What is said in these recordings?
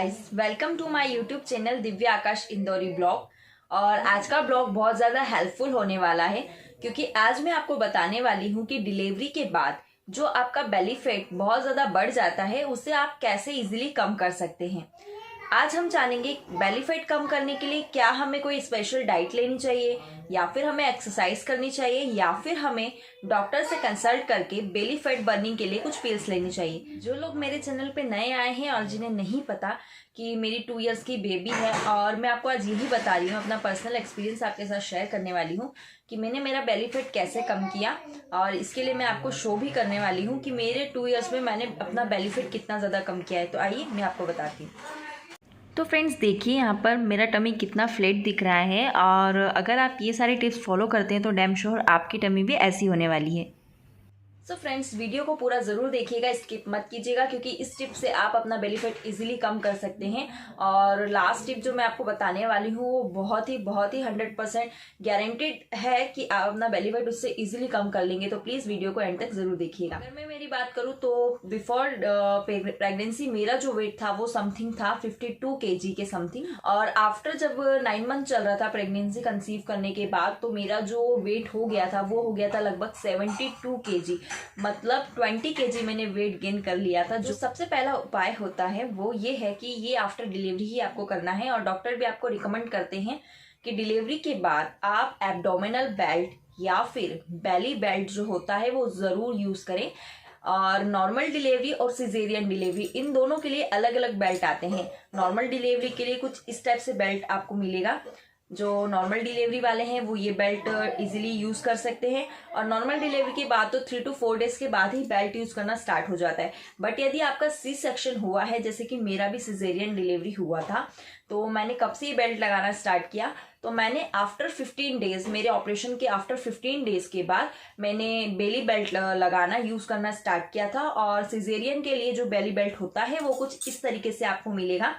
Guys, welcome to my YouTube channel Divya Akash Indori blog. और आज का ब्लॉग बहुत ज़्यादा हेल्पफुल होने वाला है क्योंकि आज मैं आपको बताने वाली हूँ कि डिलीवरी के बाद जो आपका बेली फैट बहुत ज़्यादा बढ़ जाता है उसे आप कैसे इजीली कम कर सकते हैं। आज हम जानेंगे बेली फैट कम करने के लिए क्या हमें कोई स्पेशल डाइट लेनी चाहिए या फिर हमें एक्सरसाइज करनी चाहिए या फिर हमें डॉक्टर से कंसल्ट करके बेली फैट बर्निंग के लिए कुछ पिल्स लेनी चाहिए। जो लोग मेरे चैनल पे नए आए हैं और जिन्हें नहीं पता कि मेरी 2 इयर्स की बेबी है और मैं आपको आज यही बता रही हूँ, अपना पर्सनल एक्सपीरियंस आपके साथ शेयर करने वाली हूँ कि मैंने मेरा बेली फैट कैसे कम किया। और इसके लिए मैं आपको शो भी करने वाली हूँ कि मेरे 2 इयर्स में मैंने अपना बेली फैट कितना ज़्यादा कम किया है। तो आइए मैं आपको बताती हूँ। तो फ्रेंड्स देखिए यहाँ पर मेरा टमी कितना फ्लैट दिख रहा है और अगर आप ये सारे टिप्स फॉलो करते हैं तो डैम श्योर आपकी टमी भी ऐसी होने वाली है। सो फ्रेंड्स वीडियो को पूरा ज़रूर देखिएगा, स्किप मत कीजिएगा क्योंकि इस टिप से आप अपना बेली फैट इजीली कम कर सकते हैं। और लास्ट टिप जो मैं आपको बताने वाली हूँ वो बहुत ही 100% गारंटेड है कि आप अपना बेली फैट उससे इजीली कम कर लेंगे। तो प्लीज़ वीडियो को एंड तक ज़रूर देखिएगा। अगर मैं मेरी बात करूँ तो बिफोर प्रेगनेंसी मेरा जो वेट था वो समथिंग था 52 kg के समथिंग। और आफ्टर जब 9 मंथ चल रहा था प्रेगनेंसी कंसीव करने के बाद तो मेरा जो वेट हो गया था वो हो गया था लगभग 72 kg, मतलब 20 kg मैंने वेट गेन कर लिया था। जो सबसे पहला उपाय होता है वो ये है कि ये आफ्टर डिलीवरी ही आपको करना है और डॉक्टर भी आपको रिकमेंड करते हैं कि डिलीवरी के बाद आप एब्डोमिनल बेल्ट या फिर बेली बेल्ट जो होता है वो ज़रूर यूज़ करें। और नॉर्मल डिलीवरी और सिजेरियन डिलीवरी इन दोनों के लिए अलग अलग बेल्ट आते हैं। नॉर्मल डिलीवरी के लिए कुछ इस टाइप से बेल्ट आपको मिलेगा। जो नॉर्मल डिलीवरी वाले हैं वो ये बेल्ट इजीली यूज़ कर सकते हैं और नॉर्मल डिलीवरी के बाद तो 3 to 4 डेज के बाद ही बेल्ट यूज़ करना स्टार्ट हो जाता है। बट यदि आपका सी सेक्शन हुआ है, जैसे कि मेरा भी सिजेरियन डिलीवरी हुआ था, तो मैंने कब से ये बेल्ट लगाना स्टार्ट किया तो मैंने आफ्टर 15 डेज, मेरे ऑपरेशन के आफ्टर 15 डेज के बाद मैंने बेली बेल्ट लगाना यूज़ करना स्टार्ट किया था। और सिजेरियन के लिए जो बेली बेल्ट होता है वो कुछ इस तरीके से आपको मिलेगा।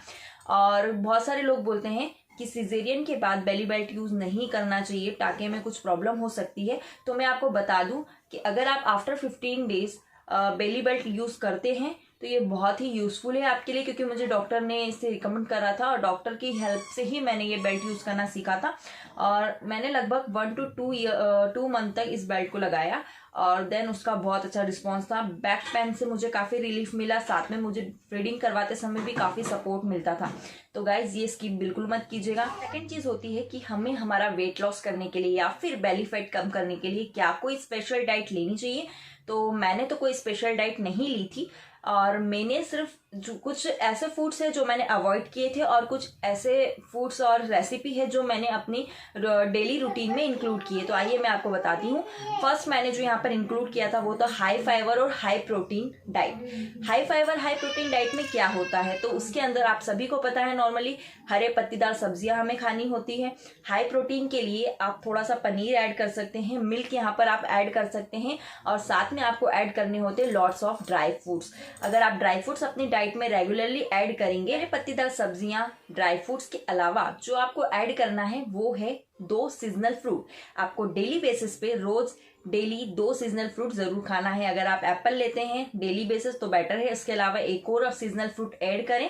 और बहुत सारे लोग बोलते हैं कि सिजेरियन के बाद बेली बेल्ट यूज़ नहीं करना चाहिए, टाँके में कुछ प्रॉब्लम हो सकती है। तो मैं आपको बता दूं कि अगर आप आफ्टर 15 डेज बेली बेल्ट यूज़ करते हैं तो ये बहुत ही यूज़फुल है आपके लिए, क्योंकि मुझे डॉक्टर ने इसे रिकमेंड करा था और डॉक्टर की हेल्प से ही मैंने ये बेल्ट यूज़ करना सीखा था। और मैंने लगभग 1 to 2 मंथ तक इस बेल्ट को लगाया और देन उसका बहुत अच्छा रिस्पांस था। बैक पेन से मुझे काफ़ी रिलीफ मिला, साथ में मुझे फीडिंग करवाते समय भी काफ़ी सपोर्ट मिलता था। तो गाइज ये स्किप बिल्कुल मत कीजिएगा। सेकंड चीज़ होती है कि हमें हमारा वेट लॉस करने के लिए या फिर बेली फैट कम करने के लिए क्या कोई स्पेशल डाइट लेनी चाहिए। तो मैंने तो कोई स्पेशल डाइट नहीं ली थी और मैंने सिर्फ जो कुछ ऐसे फूड्स है जो मैंने अवॉइड किए थे और कुछ ऐसे फूड्स और रेसिपी है जो मैंने अपनी डेली रूटीन में इंक्लूड किए। तो आइए मैं आपको बताती हूँ। फर्स्ट मैंने जो यहाँ पर इंक्लूड किया था वो तो हाई फाइबर और high protein diet. High fibre high protein diet में क्या होता है तो उसके अंदर आप सभी को पता है नॉर्मली हरे पत्तीदार सब्जियां हमें खानी होती है। हाई प्रोटीन के लिए आप थोड़ा सा पनीर ऐड कर सकते हैं, मिल्क यहाँ पर आप ऐड कर सकते हैं और साथ में आपको ऐड करने होते हैं लॉट्स ऑफ ड्राई फ्रूट्स। अगर आप ड्राई फ्रूट्स अपनी डाइट में रेगुलरली ऐड करेंगे, हरे पत्तीदार सब्जियां ड्राई फ्रूट्स के अलावा जो आपको ऐड करना है वो है 2 सीजनल फ्रूट। आपको डेली बेसिस पे रोज डेली 2 सीजनल फ्रूट जरूर खाना है। अगर आप एप्पल लेते हैं डेली बेसिस तो बेटर है, इसके अलावा एक और सीजनल फ्रूट ऐड करें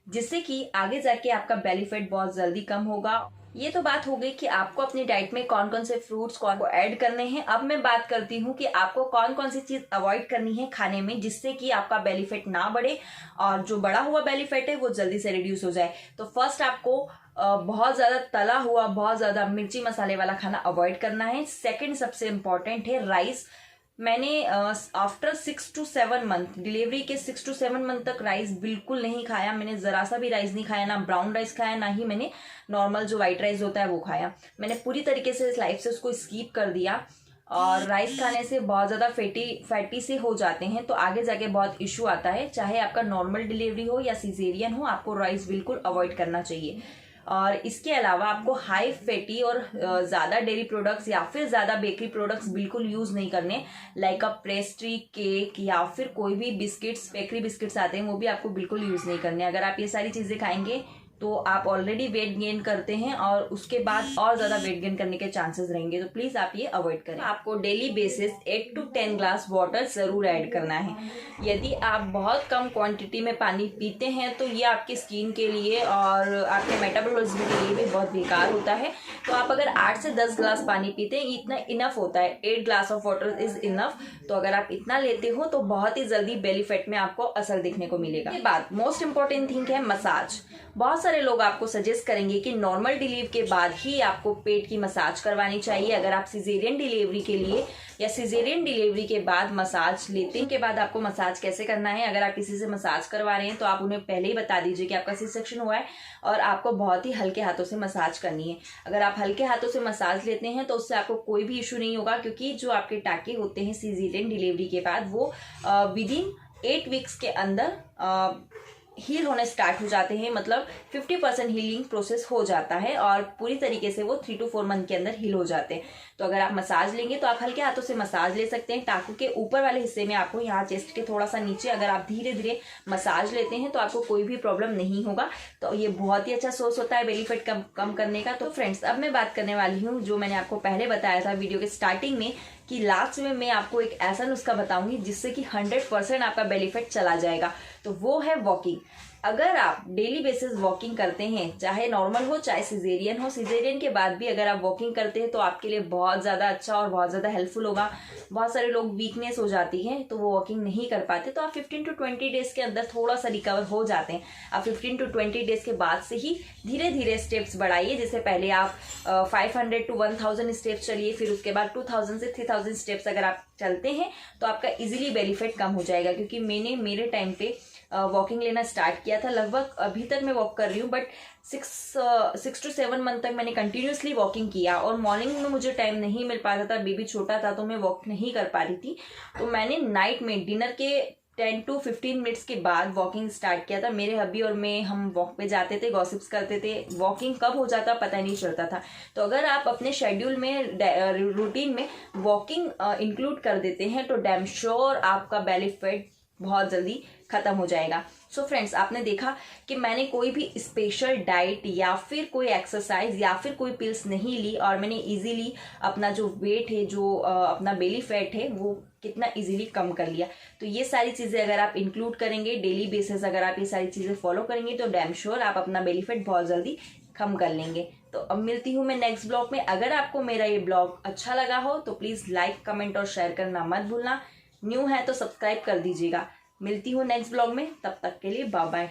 जिससे कि आगे जाके आपका बेली फैट बहुत जल्दी कम होगा। ये तो बात हो गई कि आपको अपनी डाइट में कौन कौन से फ्रूट्स कौन को ऐड करने हैं। अब मैं बात करती हूँ कि आपको कौन कौन सी चीज अवॉइड करनी है खाने में जिससे कि आपका बेली फैट ना बढ़े और जो बढ़ा हुआ बेली फैट है वो जल्दी से रिड्यूस हो जाए। तो फर्स्ट आपको बहुत ज्यादा तला हुआ, बहुत ज्यादा मिर्ची मसाले वाला खाना अवॉइड करना है। सेकंड सबसे इम्पोर्टेंट है राइस। मैंने आफ्टर 6 to 7 मंथ, डिलीवरी के 6 to 7 मंथ तक राइस बिल्कुल नहीं खाया। मैंने जरा सा भी राइस नहीं खाया, ना ब्राउन राइस खाया ना ही मैंने नॉर्मल जो व्हाइट राइस होता है वो खाया। मैंने पूरी तरीके से इस लाइफ से उसको स्किप कर दिया। और राइस खाने से बहुत ज़्यादा फैटी से हो जाते हैं तो आगे जाके बहुत इशू आता है। चाहे आपका नॉर्मल डिलीवरी हो या सिजेरियन हो, आपको राइस बिल्कुल अवॉइड करना चाहिए। और इसके अलावा आपको हाई फैटी और ज़्यादा डेयरी प्रोडक्ट्स या फिर ज़्यादा बेकरी प्रोडक्ट्स बिल्कुल यूज़ नहीं करने, लाइक अ पेस्ट्री, केक या फिर कोई भी बिस्किट्स, बेकरी बिस्किट्स आते हैं वो भी आपको बिल्कुल यूज़ नहीं करने। अगर आप ये सारी चीज़ें खाएंगे तो आप ऑलरेडी वेट गेन करते हैं और उसके बाद और ज़्यादा वेट गेन करने के चांसेस रहेंगे, तो प्लीज़ आप ये अवॉइड करें। आपको daily basis 8 to 10 glass water ज़रूर ऐड करना है। यदि आप बहुत कम क्वांटिटी में पानी पीते हैं तो ये आपकी स्किन के लिए और आपके मेटाबॉलिज्म के लिए भी बहुत बेकार होता है। तो आप अगर 8 से 10 ग्लास पानी पीते हैं, इतना इनफ होता है। 8 glass of water is enough. तो अगर आप इतना लेते हो तो बहुत ही जल्दी बेली फैट में आपको असर दिखने को मिलेगा। इसके बाद मोस्ट इंपॉर्टेंट थिंग है मसाज। बहुत सारे लोग आपको सजेस्ट करेंगे कि नॉर्मल डिलीवरी के बाद ही आपको पेट की मसाज करवानी चाहिए। अगर आप सिजेरियन डिलीवरी के लिए या सिजेरियन डिलीवरी के बाद मसाज लेते हैं, के बाद आपको मसाज कैसे करना है, अगर आप किसी से मसाज करवा रहे हैं तो आप उन्हें पहले ही बता दीजिए कि आपका सी सेक्शन हुआ है और आपको बहुत ही हल्के हाथों से मसाज करनी है। अगर आप हल्के हाथों से मसाज लेते हैं तो उससे आपको कोई भी इशू नहीं होगा, क्योंकि जो आपके टाके होते हैं सिजेरियन डिलीवरी के बाद वो विदिन 8 वीक्स के अंदर हील होने स्टार्ट हो जाते हैं। मतलब 50% हीलिंग प्रोसेस हो जाता है और पूरी तरीके से वो 3 to 4 मंथ के अंदर हील हो जाते हैं। तो अगर आप मसाज लेंगे तो आप हल्के हाथों से मसाज ले सकते हैं। टाकू के ऊपर वाले हिस्से में आपको, यहाँ चेस्ट के थोड़ा सा नीचे, अगर आप धीरे धीरे मसाज लेते हैं तो आपको कोई भी प्रॉब्लम नहीं होगा। तो ये बहुत ही अच्छा सोर्स होता है बेली फैट कम करने का। तो फ्रेंड्स, अब मैं बात करने वाली हूँ जो मैंने आपको पहले बताया था वीडियो के स्टार्टिंग में, कि लास्ट में मैं आपको एक ऐसा नुस्खा बताऊंगी जिससे कि 100% आपका बेली फैट चला जाएगा। तो वो है वॉकिंग। अगर आप डेली बेसिस वॉकिंग करते हैं, चाहे नॉर्मल हो चाहे सिजेरियन हो, सिजेरियन के बाद भी अगर आप वॉकिंग करते हैं तो आपके लिए बहुत ज़्यादा अच्छा और बहुत ज़्यादा हेल्पफुल होगा। बहुत सारे लोग वीकनेस हो जाती है तो वो वॉकिंग नहीं कर पाते, तो आप 15 to 20 डेज के अंदर थोड़ा सा रिकवर हो जाते हैं। आप 15 to 20 डेज के बाद से ही धीरे धीरे स्टेप्स बढ़ाइए। जैसे पहले आप 500 to 1000 स्टेप्स चलिए, फिर उसके बाद 2000 से 3000 स्टेप्स अगर आप चलते हैं तो आपका इजीली बेली फैट कम हो जाएगा। क्योंकि मैंने मेरे टाइम पे वॉकिंग लेना स्टार्ट किया था, लगभग अभी तक मैं वॉक कर रही हूँ, बट 6 to 7 मंथ तक मैंने कंटिन्यूसली वॉकिंग किया। और मॉर्निंग में मुझे टाइम नहीं मिल पाता था, बेबी छोटा था तो मैं वॉक नहीं कर पा रही थी। तो मैंने नाइट में डिनर के 10 to 15 मिनट्स के बाद वॉकिंग स्टार्ट किया था। मेरे हब्बी और मैं, हम वॉक पे जाते थे, गॉसिप्स करते थे। वॉकिंग कब हो जाता पता नहीं चलता था। तो अगर आप अपने शेड्यूल में, रूटीन में वॉकिंग इंक्लूड कर देते हैं तो डैम श्योर आपका बेली फैट बहुत जल्दी खत्म हो जाएगा। सो फ्रेंड्स, आपने देखा कि मैंने कोई भी स्पेशल डाइट या फिर कोई एक्सरसाइज या फिर कोई पिल्स नहीं ली और मैंने इजीली अपना जो वेट है, जो अपना बेली फैट है, वो कितना इजीली कम कर लिया। तो ये सारी चीजें अगर आप इंक्लूड करेंगे डेली बेसिस, अगर आप ये सारी चीजें फॉलो करेंगे तो डैम श्योर आप अपना बेली फैट बहुत जल्दी कम कर लेंगे। तो अब मिलती हूँ मैं नेक्स्ट ब्लॉग में। अगर आपको मेरा ये ब्लॉग अच्छा लगा हो तो प्लीज लाइक, कमेंट और शेयर करना मत भूलना। न्यू है तो सब्सक्राइब कर दीजिएगा। मिलती हूँ नेक्स्ट ब्लॉग में, तब तक के लिए बाय बाय।